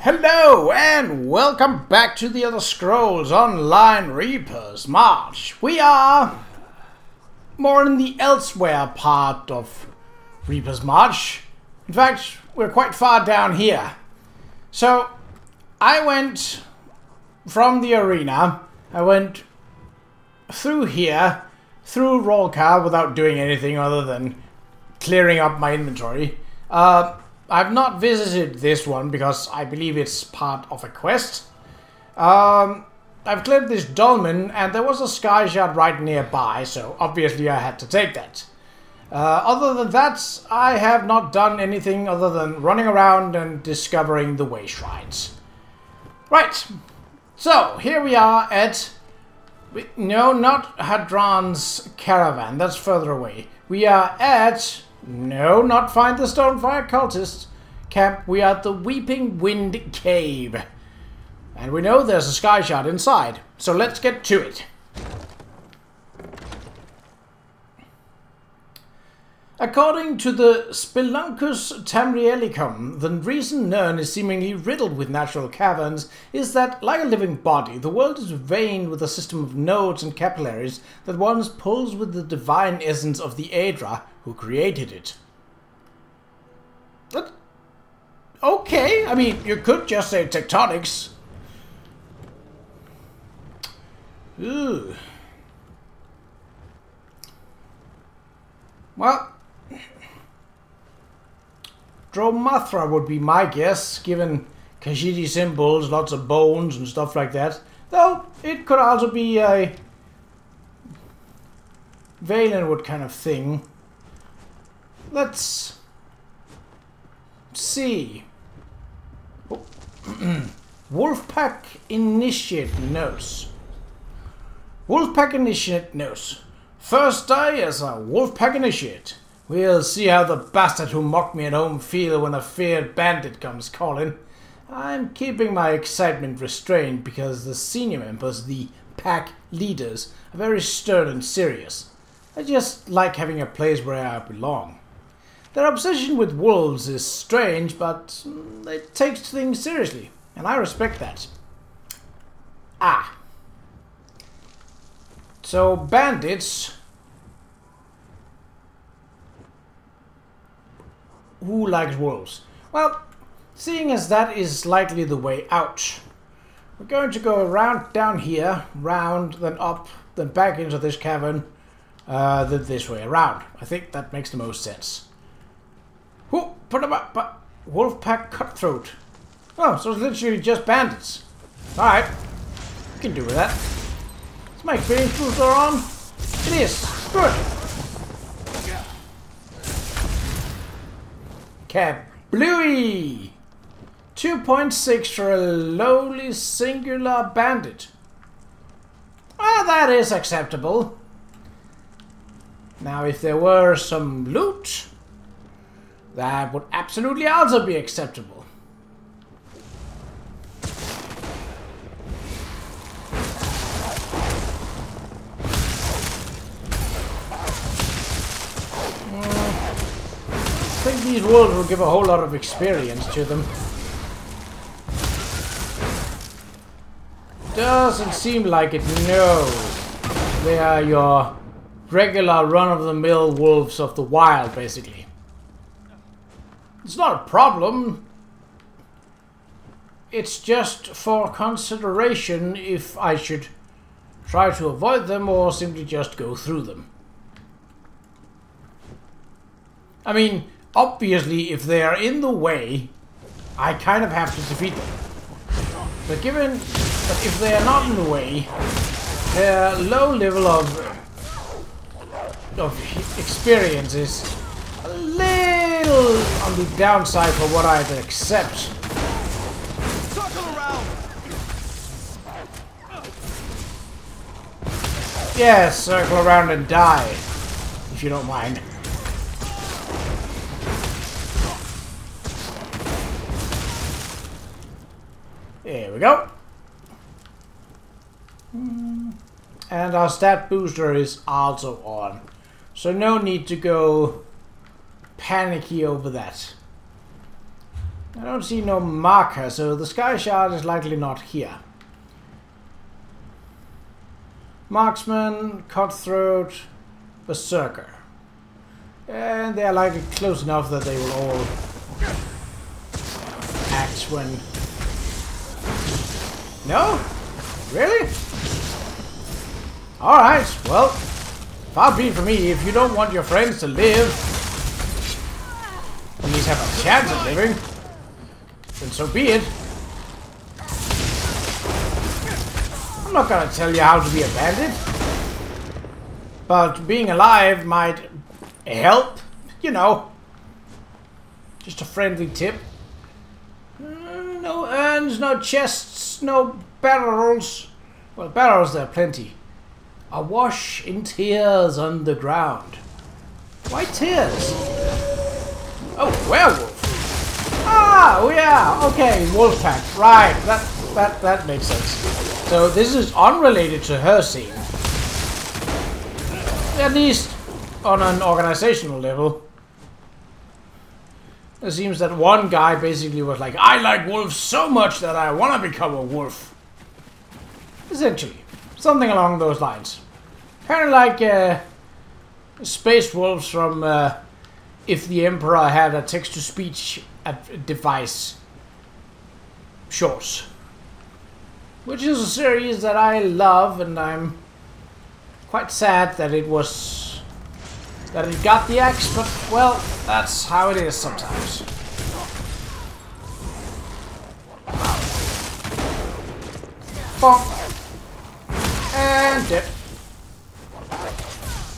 Hello and welcome back to the Elder Scrolls Online Reaper's March. We are more in the elsewhere part of Reaper's March. In fact, we're quite far down here. So, I went from the arena, I went through here, through Rolka without doing anything other than clearing up my inventory. I've not visited this one because I believe it's part of a quest. I've cleared this dolmen and there was a sky shard right nearby, so obviously I had to take that. Other than that, I have not done anything other than running around and discovering the way shrines. Right, so here we are at... No, not Hadran's caravan, that's further away. We are at... No, not Find the Stonefire Cultist camp. We are at the Weeping Wind Cave. And we know there's a sky shard inside. So let's get to it. According to the Speluncus Tamrielicum, the reason Nirn is seemingly riddled with natural caverns is that, like a living body, the world is veined with a system of nodes and capillaries that once pulls with the divine essence of the Qa'Rajh who created it. But, okay, I mean, you could just say tectonics. Ooh. Well, Dromathra would be my guess, given Khajiit symbols, lots of bones and stuff like that. Though, it could also be a Valenwood kind of thing. Let's see. Oh. Wolfpack Initiate Notes. Wolfpack Initiate Notes. First day as a Wolfpack Initiate. We'll see how the bastard who mocked me at home feel when a feared bandit comes calling. I'm keeping my excitement restrained because the senior members, the pack leaders, are very stern and serious. I just like having a place where I belong. Their obsession with wolves is strange, but it takes things seriously, and I respect that. Ah. So, bandits... Who likes wolves? Well, seeing as that is likely the way out, we're going to go around down here, round, then up, then back into this cavern, then this way around. I think that makes the most sense. Who put them up? Wolfpack Cutthroat. Oh, so it's literally just bandits. Alright, we can do with that. Is my experience booster on? It is. Good. Kablooey! 2.6 for a lowly singular bandit. Well, that is acceptable. Now, if there were some loot, that would absolutely also be acceptable. I think these wolves will give a whole lot of experience to them. Doesn't seem like it, no. They are your regular run-of-the-mill wolves of the wild, basically. It's not a problem. It's just for consideration if I should try to avoid them or simply just go through them. I mean, obviously, if they are in the way, I kind of have to defeat them. But given that if they are not in the way, their low level of experience is a little on the downside for what I'd accept. Circle around. Yeah, circle around and die, if you don't mind. There we go. And our stat booster is also on. So no need to go panicky over that. I don't see no marker, so the sky shard is likely not here. Marksman, cutthroat, berserker. And they are likely close enough that they will all act when... No? Really? Alright, well, far be it from me. If you don't want your friends to live, at least have a chance of living, then so be it. I'm not gonna tell you how to be a bandit, but being alive might help, you know. Just a friendly tip. No urns, no chests, no barrels. Well, barrels there are plenty. Awash in tears underground. Why tears? Oh, werewolf. Ah, oh yeah, okay, wolf pack. Right, that makes sense. So this is unrelated to her scene. At least on an organizational level. It seems that one guy basically was like, I like wolves so much that I want to become a wolf. Essentially. Something along those lines. Kind of like space wolves from If the Emperor Had a Text-to-Speech Device shorts. Which is a series that I love, and I'm quite sad that it got the axe, but well, that's how it is sometimes. Bonk. And dip.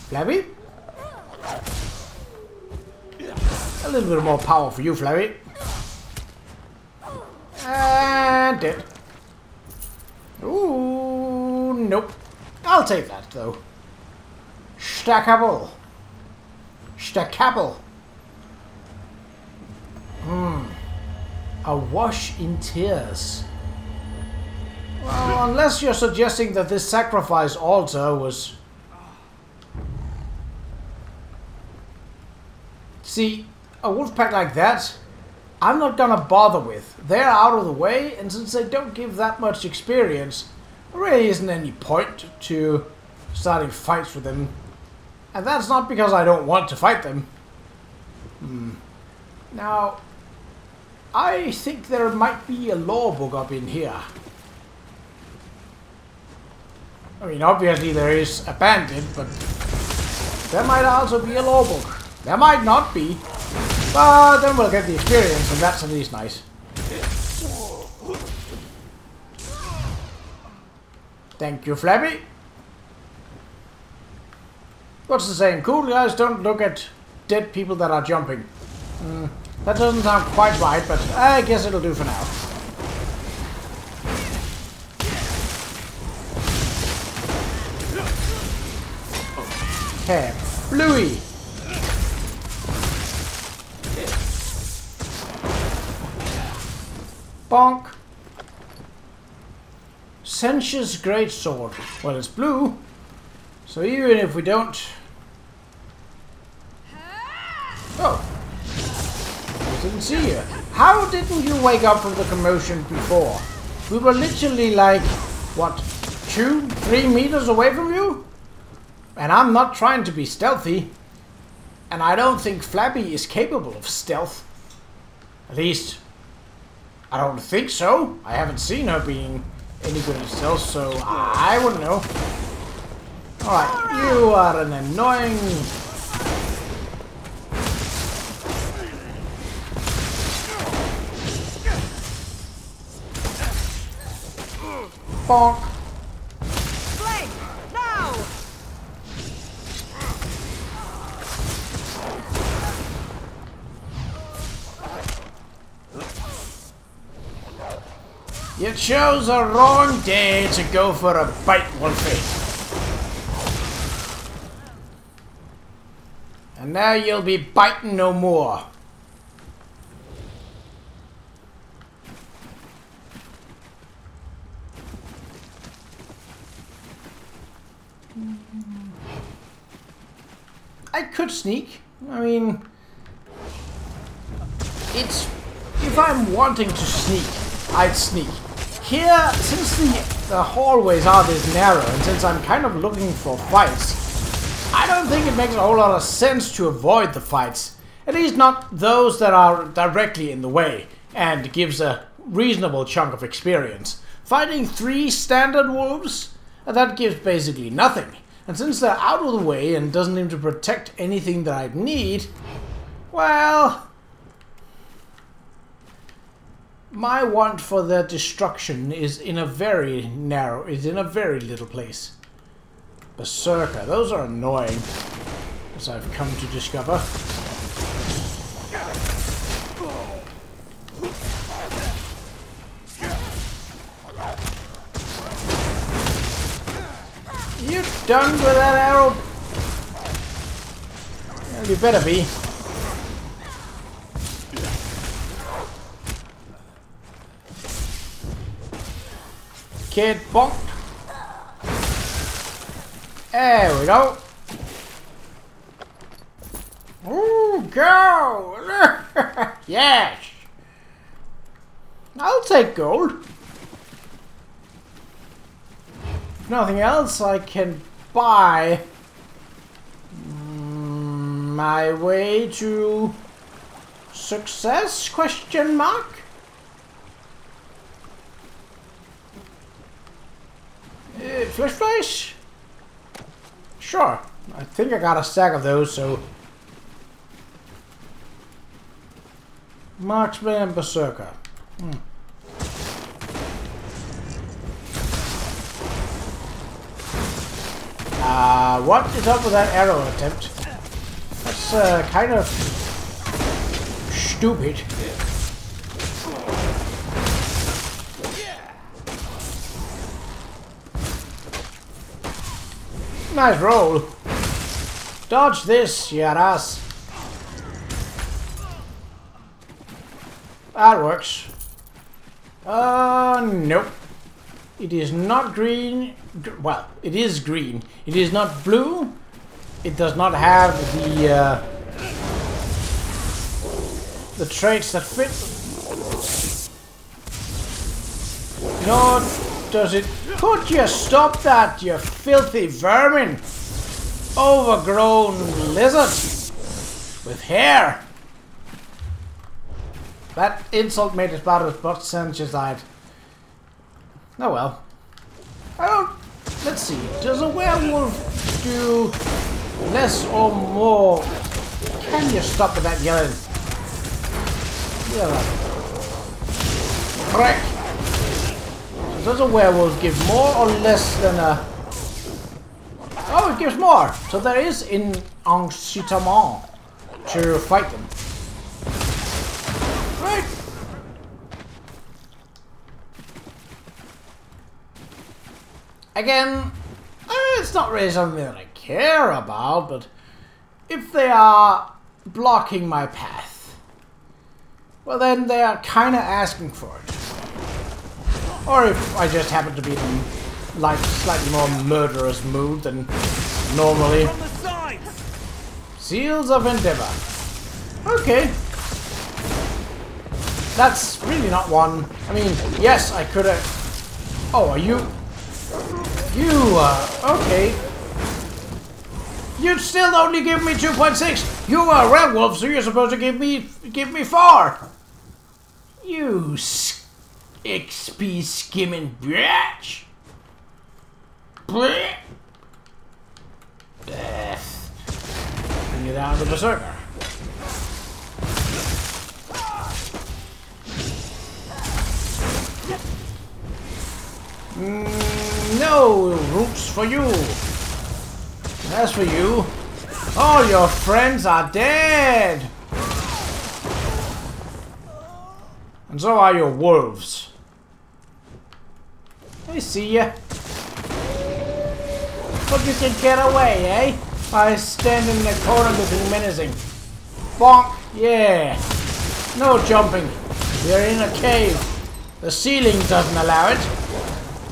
Flabby. A little bit more power for you, Flabby. And dip. Ooh, nope. I'll take that, though. Stackable. Stackable. Awash in tears. Well, unless you're suggesting that this sacrifice altar was... See, a wolf pack like that, I'm not gonna bother with. They're out of the way, and since they don't give that much experience, there really isn't any point to starting fights with them. And that's not because I don't want to fight them. Now, I think there might be a lore book up in here. I mean, obviously there is a bandit, but there might also be a lore book. There might not be, but then we'll get the experience, and that's at least nice. Thank you, Flabby. What's the saying? Cool guys don't look at dead people that are jumping. That doesn't sound quite right, but I guess it'll do for now. Okay, Bluey. Bonk. Sensuous Greatsword. Well, it's blue, so even if we don't... Oh. I didn't see you. How didn't you wake up from the commotion before? We were literally like, what, 2-3 meters away from you? And I'm not trying to be stealthy. And I don't think Flabby is capable of stealth. At least, I don't think so. I haven't seen her being any good at stealth, so I wouldn't know. Alright, you are an annoying... Bonk. Flank! Now! You chose a wrong day to go for a bite, Wolfie. And now you'll be biting no more. I could sneak. I mean, it's... if I'm wanting to sneak, I'd sneak. Here, since the hallways are this narrow, and since I'm kind of looking for fights, I don't think it makes a whole lot of sense to avoid the fights. At least not those that are directly in the way, and gives a reasonable chunk of experience. Fighting 3 standard wolves, that gives basically nothing. And since they're out of the way and doesn't seem to protect anything that I'd need, well, my want for their destruction is in a very little place. Berserker, those are annoying, as I've come to discover. You done with that arrow? Well, you better be. Kid bonked. There we go. Ooh, go! Yes! I'll take gold. If nothing else, I can buy my way to success? Question mark? Flesh? Sure. I think I got a stack of those, so... Marksman and Berserker. What is up with that arrow attempt? That's kind of stupid. Nice roll. Dodge this, you ass. That works. Nope. It is not green. Well, it is green. It is not blue. It does not have the traits that fit. Nor does it. Could you stop that, you filthy vermin? Overgrown lizard with hair. That insult made about as much sense as I'd. Oh well. I don't. Let's see. Does a werewolf do less or more? Can you stop with that yelling? Yeah. Correct. So does a werewolf give more or less than a? Oh, it gives more. So there is an incitement to fight them. Right. Again, it's not really something that I care about, but if they are blocking my path, well then they are kind of asking for it. Or if I just happen to be in like slightly more murderous mood than normally. Seals of Endeavor. Okay. That's really not one. I mean, yes, I could have. Oh, are you? Okay. You'd still only give me 2.6. You are a werewolf, so you're supposed to give me 4. You XP skimming bitch. Blech. Bring you down to Berserker. No roots for you. As for you, all your friends are dead. And so are your wolves. I see ya. But you can get away, eh? By standing in the corner looking menacing. Bonk, yeah. No jumping. You're in a cave. The ceiling doesn't allow it.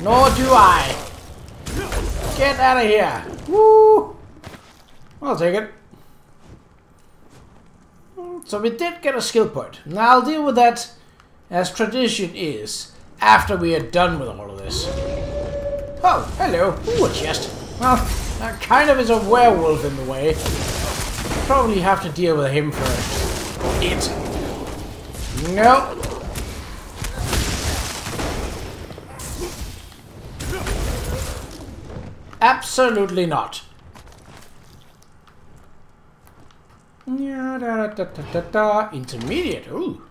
Nor do I. Get out of here. Woo! I'll take it. So we did get a skill point. Now I'll deal with that as tradition is, after we are done with all of this. Oh, hello. Ooh, a chest. Well, that kind of is a werewolf in the way. Probably have to deal with him first. It. No. Absolutely not. Intermediate. Ooh.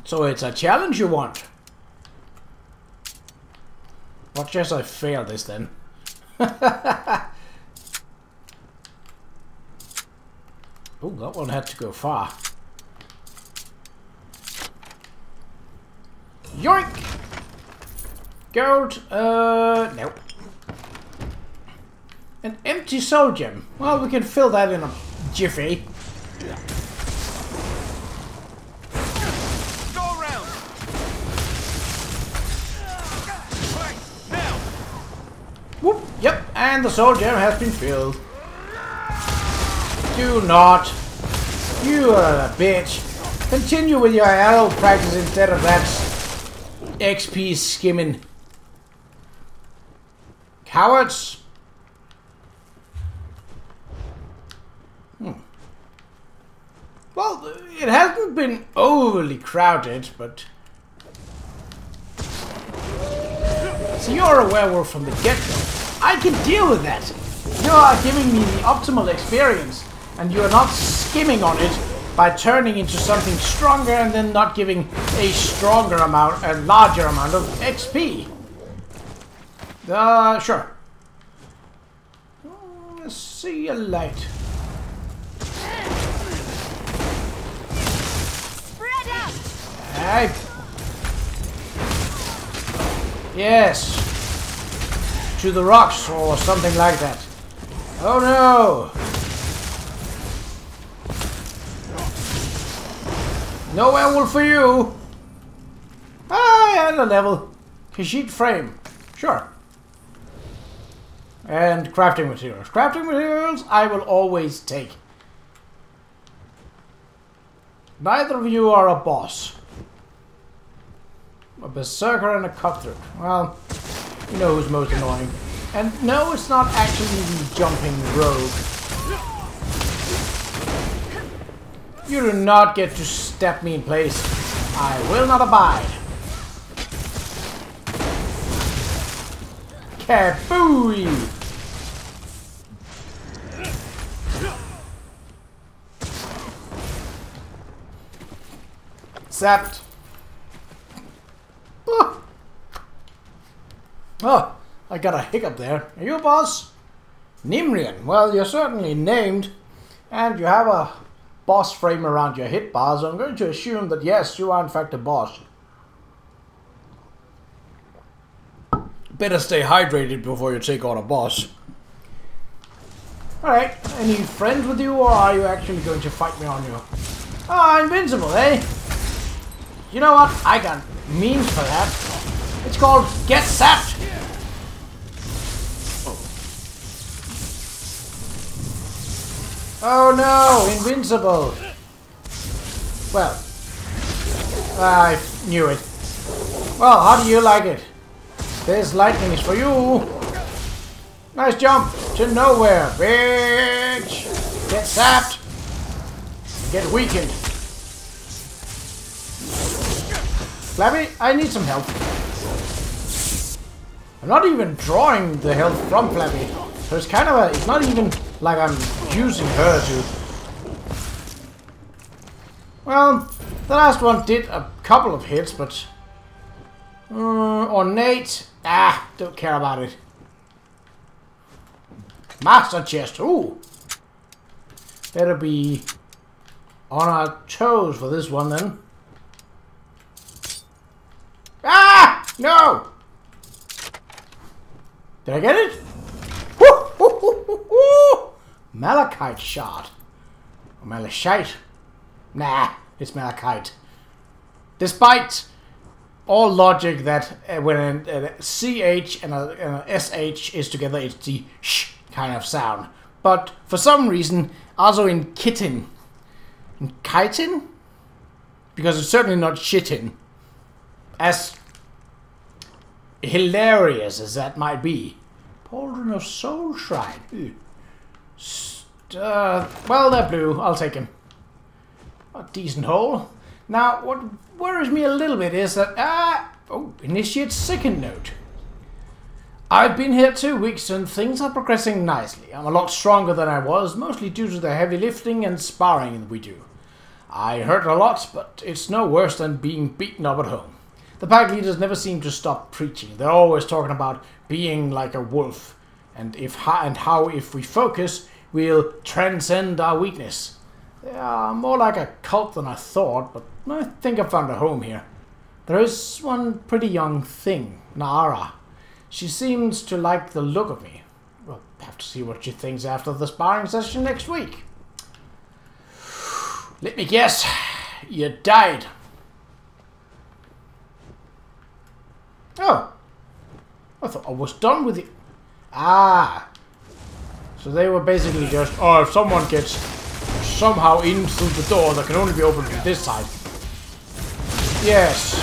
So it's a challenge you want. Watch as I fail this then. Oh, that one had to go far. Yoink! Gold, nope. An empty soul gem. Well, we can fill that in a jiffy. Go around. Right, now. Whoop, yep, and the soul gem has been filled. Do not. You are a bitch. Continue with your arrow practice instead of that XP skimming. Cowards. Well, it hasn't been overly crowded, but... So you're a werewolf from the get-go. I can deal with that. You are giving me the optimal experience, and you are not skimming on it by turning into something stronger and then not giving a stronger amount, a larger amount of XP. Sure. Let's see a light. Hey. Yes. To the rocks or something like that. Oh no. No werewolf for you. Ah, and a level. Khajiit frame. Sure. And crafting materials. Crafting materials I will always take. Neither of you are a boss. A berserker and a cutthroat. Well, you know who's most annoying. And no, it's not actually the jumping rogue. You do not get to step me in place. I will not abide. Kabooey! Zapped. Oh, I got a hiccup there. Are you a boss? Nimrian. Well, you're certainly named. And you have a boss frame around your hit bar, so I'm going to assume that yes, you are in fact a boss. Better stay hydrated before you take on a boss. Alright, any friends with you, or are you actually going to fight me on you? Ah, invincible, eh? You know what? I got memes for that. It's called Get Sapped! Oh no, invincible. Well, I knew it. Well, how do you like it? This lightning is for you. Nice jump to nowhere, bitch. Get sapped. Get weakened. Flappy, I need some help. I'm not even drawing the health from Flappy. So it's kind of a, it's not even like I'm using her to. Well, the last one did a couple of hits, but ornate, don't care about it. Master chest, ooh. Better be on our toes for this one then. Ah! No! Did I get it? Woo! Woo! Woo! Woo! Woo! Malachite shard. Or malachite. Nah, it's malachite. Despite all logic that when a CH and a SH is together, it's the sh kind of sound. But for some reason, also in kitten. In chitin? Because it's certainly not shitting. As hilarious as that might be. Pauldron of Soul Shrine. Well, they're blue. I'll take him. A decent hole. Now, what worries me a little bit is that... initiate second note. I've been here 2 weeks and things are progressing nicely. I'm a lot stronger than I was, mostly due to the heavy lifting and sparring we do. I hurt a lot, but it's no worse than being beaten up at home. The pack leaders never seem to stop preaching. They're always talking about being like a wolf, and how if we focus, we'll transcend our weakness. They are more like a cult than I thought, but I think I found a home here. There is one pretty young thing, Nara. She seems to like the look of me. We'll have to see what she thinks after the sparring session next week. Let me guess, you died. Oh, I thought I was done with it. Ah, so they were basically just, if someone gets somehow in through the door that can only be opened from this side. Yes.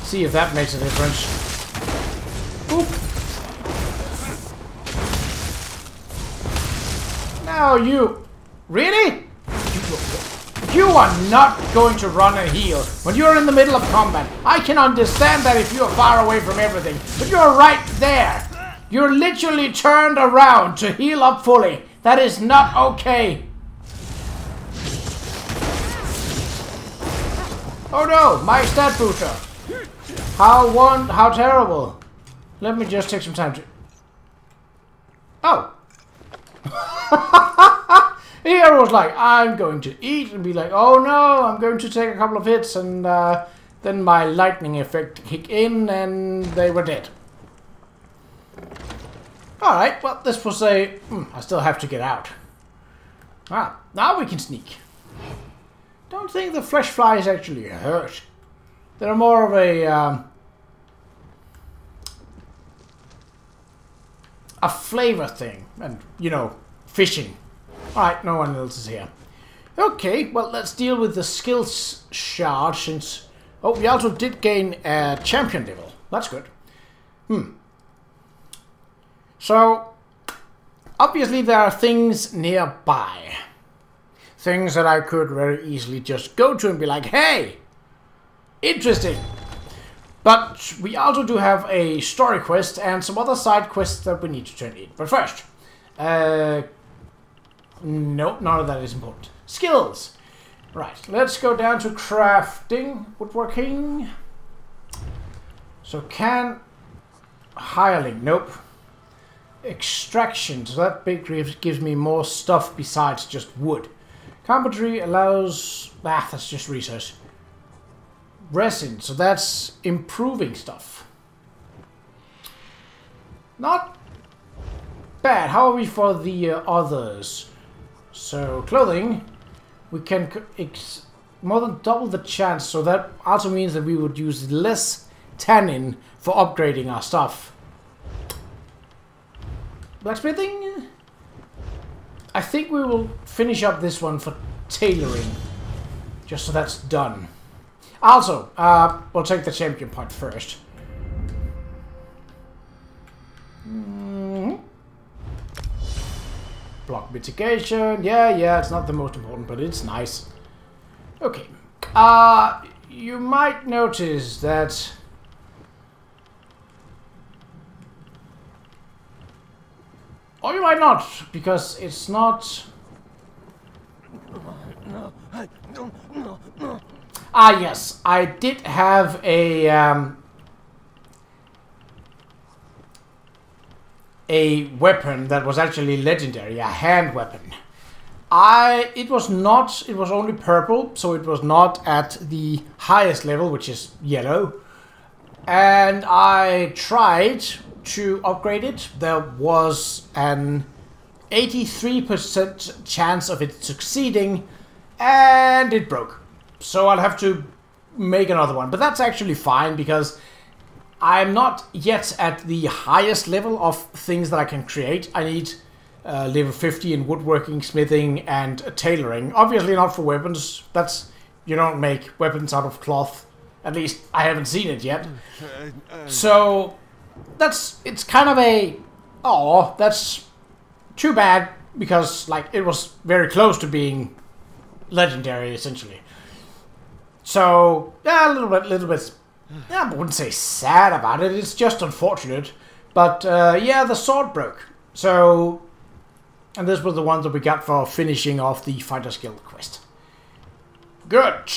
See if that makes a difference. Oop. Now you, really? You are not going to run and heal when you're in the middle of combat. I can understand that if you are far away from everything, but you're right there. You're literally turned around to heal up fully. That is not okay. Oh no, my stat booster. How terrible. Let me just take some time to... Oh. Here was like, I'm going to eat and be like, oh no, I'm going to take a couple of hits, and then my lightning effect kicked in and they were dead. Alright, well, this was a... I still have to get out. Ah, now we can sneak. Don't think the flesh flies actually hurt. They're more of a flavor thing, and, you know, fishing. Alright, no one else is here. Okay, well, let's deal with the skills shard since... Oh, we also did gain a champion level. That's good. So, obviously there are things nearby. Things that I could very easily just go to and be like, hey, interesting. But we also do have a story quest and some other side quests that we need to turn in. But first, nope, none of that is important. Skills. Right, let's go down to crafting, woodworking. So can hireling, nope. Extraction, so that big gives me more stuff besides just wood. Carpentry allows, that's just research. Resin, so that's improving stuff. Not bad. How are we for the others? So clothing, we can more than double the chance, so that also means that we would use less tannin for upgrading our stuff. Blacksmithing, I think we will finish up this one for tailoring, just so that's done. Also, we'll take the champion point first. Block mitigation, yeah, it's not the most important, but it's nice. Okay, you might notice that or you might not, because it's not... No. Ah, yes, I did have a weapon that was actually legendary, a hand weapon. It was only purple, so it was not at the highest level, which is yellow. And I tried to upgrade it. There was an 83% chance of it succeeding, and it broke. So I'll have to make another one. But that's actually fine, because I'm not yet at the highest level of things that I can create. I need level 50 in woodworking, smithing, and tailoring. Obviously not for weapons. That's You don't make weapons out of cloth. At least I haven't seen it yet. So it's kind of a that's too bad because like it was very close to being legendary essentially. So yeah, a little bit. Yeah, I wouldn't say sad about it. It's just unfortunate. But yeah, the sword broke. So, and this was the one that we got for finishing off the Fighters Guild quest. Good.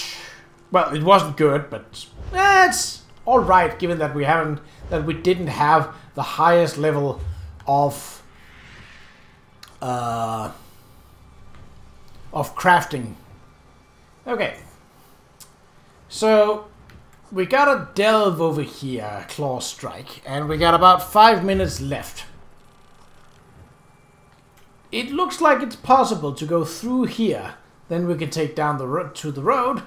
Well, it wasn't good, but it's all right given that we didn't have the highest level of crafting. Okay. So we gotta delve over here, Claw Strike, and we got about 5 minutes left. It looks like it's possible to go through here. Then we can take down the road to the road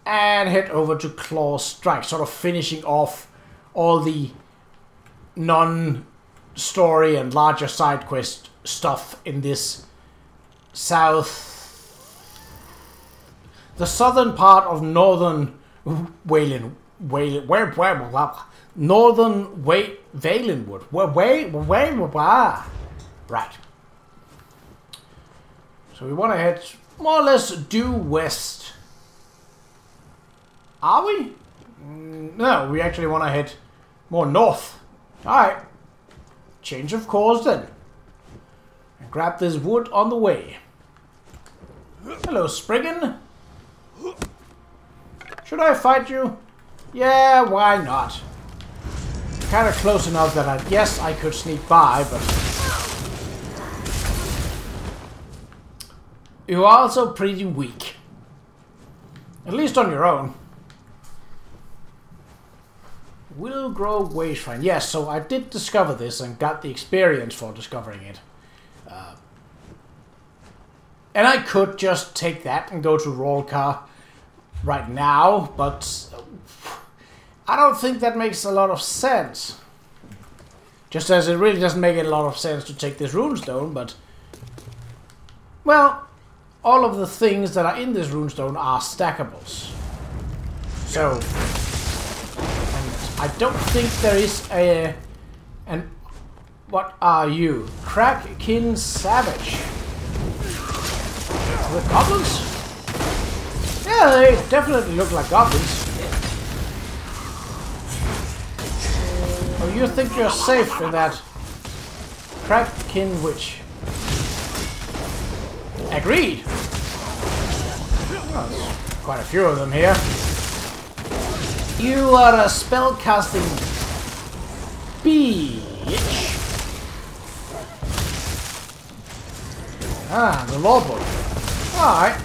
and head over to Claw Strike, sort of finishing off all the non-story and larger side quest stuff in this the southern part of northern Valenwood. Right. So we want to head more or less due west. Are we? No, we actually want to head more north. Alright. Change of course then. And grab this wood on the way. Hello, Spriggan. Should I fight you? Yeah, why not? Kind of close enough that I could sneak by, but you're also pretty weak. At least on your own. Will grow wage shrine. Yes, so I did discover this and got the experience for discovering it. And I could just take that and go to Rolka right now, but I don't think that makes a lot of sense. Just as it really doesn't make a lot of sense to take this runestone, but well, all of the things that are in this runestone are stackables. So, and I don't think there is an what are you? Crackkin Savage. The goblins? Yeah, they definitely look like goblins. Oh, you think you're safe in that Crackkin Witch? Agreed. Well, there's quite a few of them here. You are a spellcasting bitch. Ah, the law book. Alright.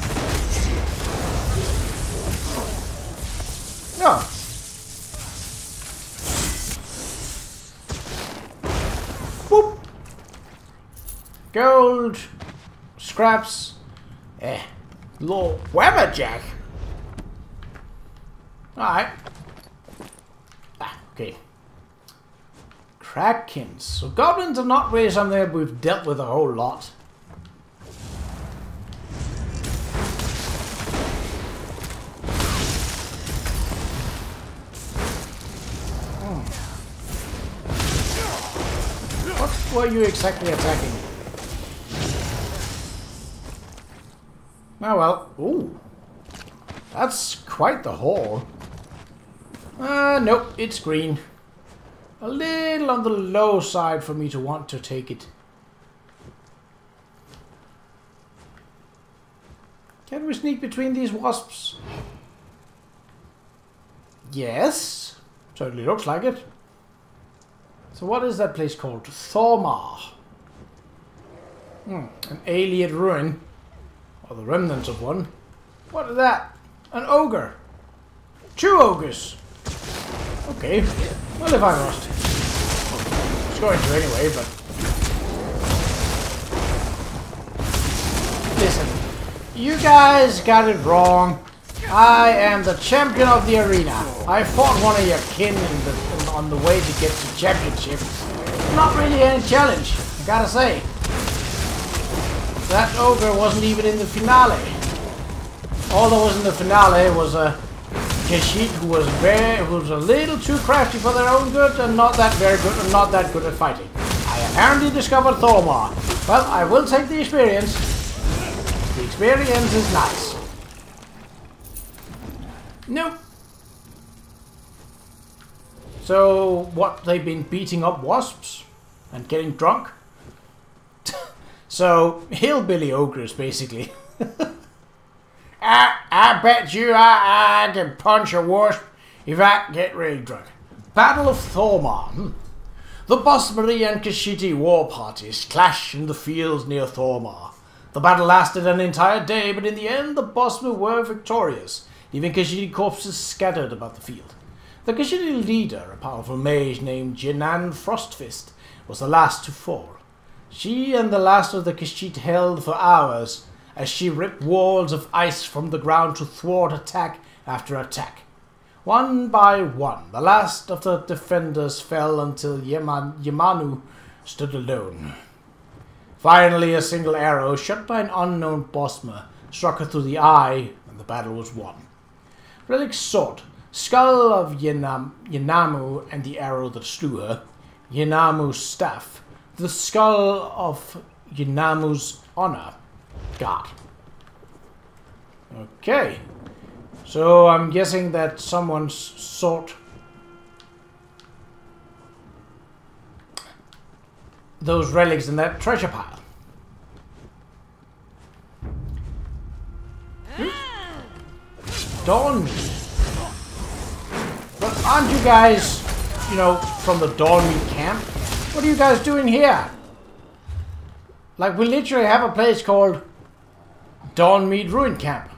No. Boop. Gold. Scraps. Law. Webberjack. Alright. Ah, okay. Krackens. So goblins are not really something that we've dealt with a whole lot. What were you exactly attacking? Oh well. Ooh. That's quite the haul. Nope, it's green. A little on the low side for me to want to take it. Can we sneak between these wasps? Yes. Certainly looks like it. So what is that place called? Thormar. An alien ruin. Or the remnants of one. What is that? An ogre. 2 ogres. Okay. Well, if I must. I was going to anyway, but listen. You guys got it wrong. I am the champion of the arena. I fought one of your kin on the way to get to championship. Not really any challenge, I gotta say. That ogre wasn't even in the finale. although in the finale was a Kashyyyk who was a little too crafty for their own good and not that very good and not that good at fighting. I apparently discovered Thormar. Well, I will take the experience. The experience is nice. Nope. So, what, they've been beating up wasps? And getting drunk? So, hillbilly ogres, basically. I bet you I can punch a wasp if I get really drunk. Battle of Thormar. The Bosmari and Kashiti war parties clashed in the fields near Thormar. The battle lasted an entire day, but in the end the Bosmari were victorious, leaving Kashiti corpses scattered about the field. The Kashiti leader, a powerful mage named Jinan Frostfist, was the last to fall. She and the last of the Kashit held for hours, as she ripped walls of ice from the ground to thwart attack after attack. One by one, the last of the defenders fell until Yamanu stood alone. Finally, a single arrow, shot by an unknown Bosmer, struck her through the eye, and the battle was won. Relic sword, skull of Yanamu and the arrow that slew her, Yanamu's staff, the skull of Yanamu's honor, God. Okay. So I'm guessing that someone sought those relics in that treasure pile. Dawnmead. But aren't you guys, you know, from the Dawnmead camp? What are you guys doing here? Like, we literally have a place called Dawnmead Ruin Camp.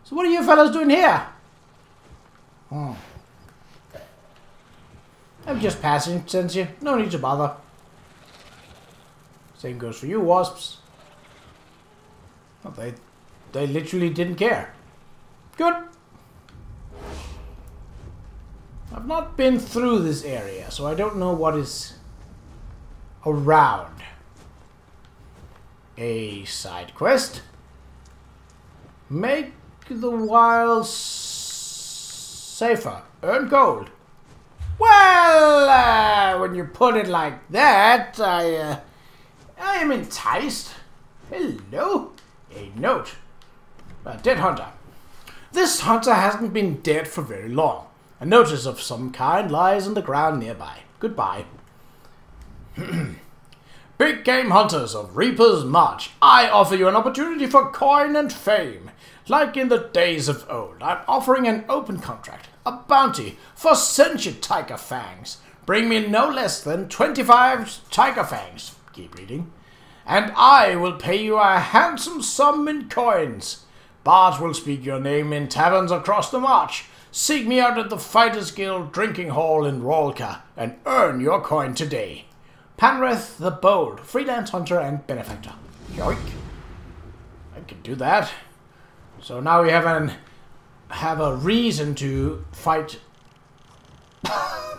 So what are you fellas doing here? I'm just passing, since you. No need to bother. Same goes for you, wasps. Well, they literally didn't care. Good. I've not been through this area, so I don't know what is around. A side quest. Make the wilds safer. Earn gold. Well, when you put it like that, I am enticed. Hello. A note. A dead hunter. This hunter hasn't been dead for very long. A notice of some kind lies on the ground nearby. Goodbye. Big game hunters of Reaper's March, I offer you an opportunity for coin and fame. Like in the days of old, I'm offering an open contract, a bounty for sentient tiger fangs. Bring me no less than 25 tiger fangs. Keep reading. And I will pay you a handsome sum in coins. Bards will speak your name in taverns across the march. Seek me out at the Fighters Guild drinking hall in Rolka and earn your coin today. Panreth the Bold, freelance hunter and benefactor. Yoink. I can do that. So now we have a reason to fight.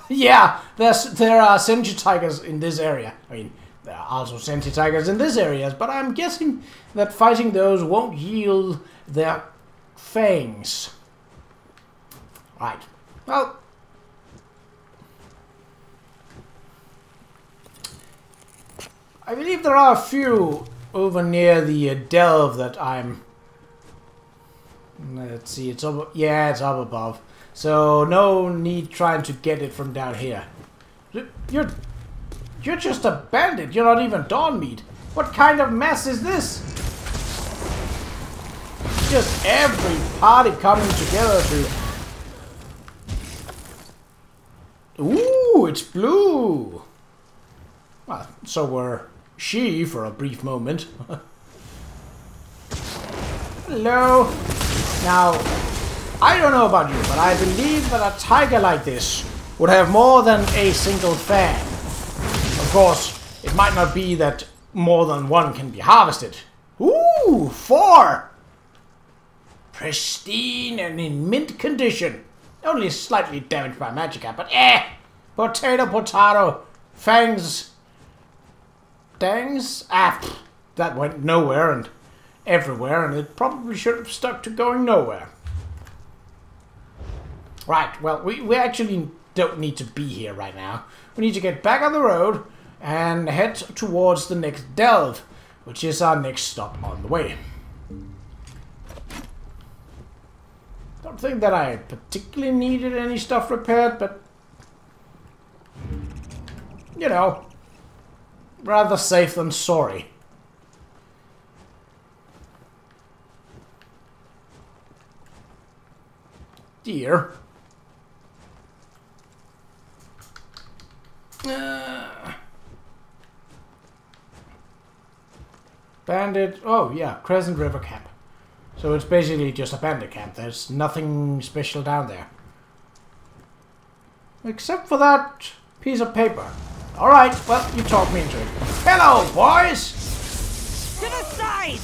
Yeah, there are sentient tigers in this area. I mean, there are also sentient tigers in this area, but I'm guessing that fighting those won't yield their fangs. Right. Well, I believe there are a few over near the delve that I'm... Let's see, it's up... Yeah, it's up above. So, no need trying to get it from down here. You're just a bandit. You're not even Dawnmead. What kind of mess is this? Just every party coming together to... Ooh, it's blue. Well, so were she for a brief moment. Hello. Now, I don't know about you, but I believe that a tiger like this would have more than a single fang. Of course, it might not be that more than one can be harvested. Ooh, 4! Pristine and in mint condition. Only slightly damaged by magicka, but potato, potato, fangs, dangs, that went nowhere, and everywhere, and it probably should have stuck to going nowhere. Right, well, we actually don't need to be here right now. We need to get back on the road and head towards the next delve, which is our next stop on the way. Don't think that I particularly needed any stuff repaired, but you know, rather safe than sorry. Dear. Bandit. Oh, yeah. Crescent River Camp. So it's basically just a bandit camp. There's nothing special down there. Except for that piece of paper. Alright, well, you talked me into it. Hello, boys! To the side!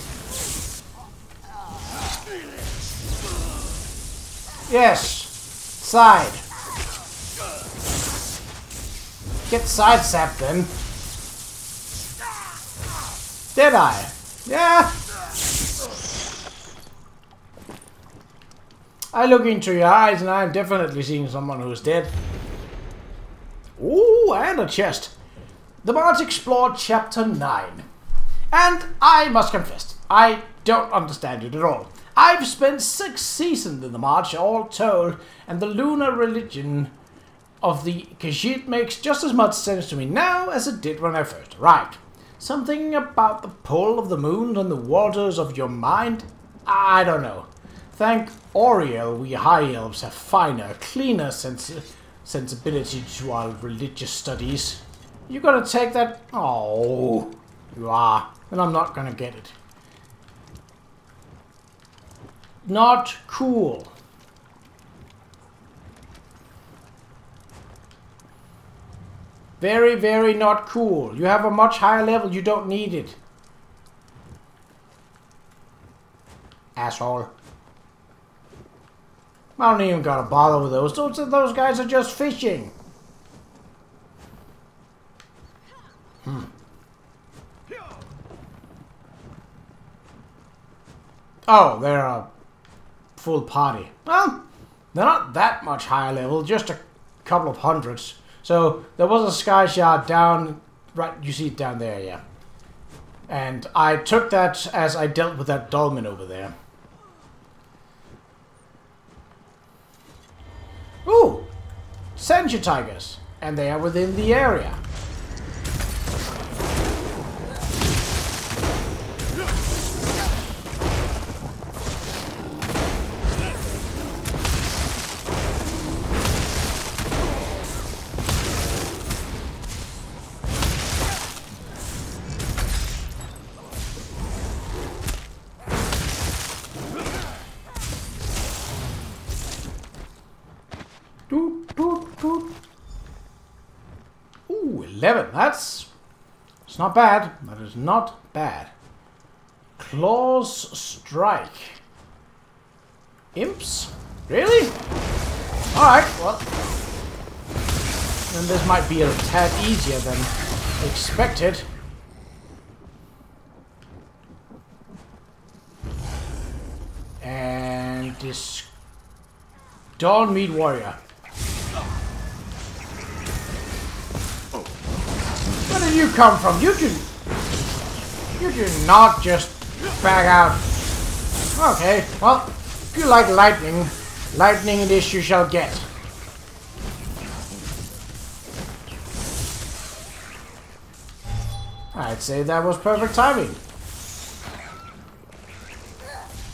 Yes. Side. Get side sapped then. Did I? Yeah. I look into your eyes and I'm definitely seeing someone who's dead. Ooh, and a chest. The March explored chapter 9. And I must confess, I don't understand it at all. I've spent 6 seasons in the March, all told, and the lunar religion of the Qa'Rajh makes just as much sense to me now as it did when I first arrived. Something about the pull of the moon and the waters of your mind? I don't know. Thank Oriel, we high elves have finer, cleaner sensibility to our religious studies. You gonna take that? Oh, you are. And I'm not gonna get it. Not cool. Very, very not cool. You have a much higher level. You don't need it. Asshole. I don't even gotta bother with those. Those guys are just fishing. Oh, they're a full party. Well, they're not that much higher level, just a couple of hundreds. So there was a sky shard down, right, you see it down there, yeah. And I took that as I dealt with that dolmen over there. Ooh! Senju tigers! And they are within the area. Ooh, 11. That's not bad. That is not bad. Claws strike. Imps? Really? Alright, well. Then this might be a tad easier than expected. And this Dawn Meat Warrior. Where did you come from? You do not just back out. Okay, well, if you like lightning, lightning it is you shall get. I'd say that was perfect timing.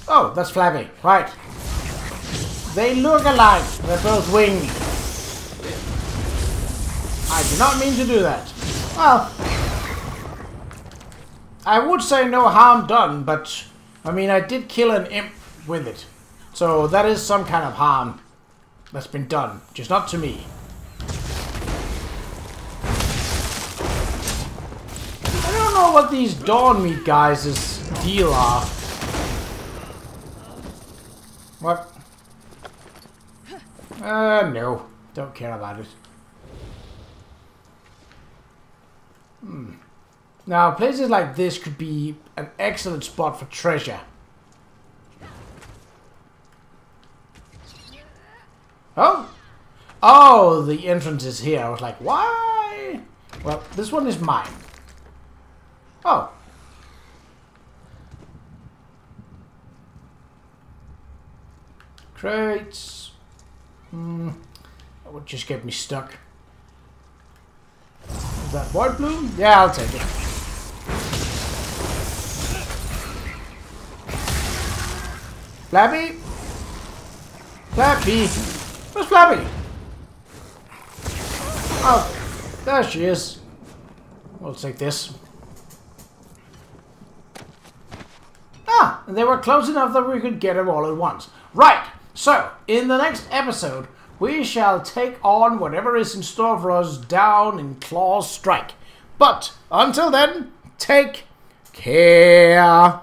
Oh, that's Flabby. Right. They look alike. They're both winged. I did not mean to do that. Well, I would say no harm done, but I mean, I did kill an imp with it. So that is some kind of harm that's been done, just not to me. I don't know what these Dawn Meat guys' deal are. What? No. Don't care about it. Now, places like this could be an excellent spot for treasure. Oh! Oh, the entrance is here. I was like, why? Well, this one is mine. Oh. Crates. That would just get me stuck. Is that void bloom? Yeah, I'll take it. Flappy? Flappy? Where's Flappy? Oh, there she is. We'll take this. Ah, and they were close enough that we could get them all at once. Right, so, in the next episode, we shall take on whatever is in store for us down in Claw's Strike. But, until then, take care.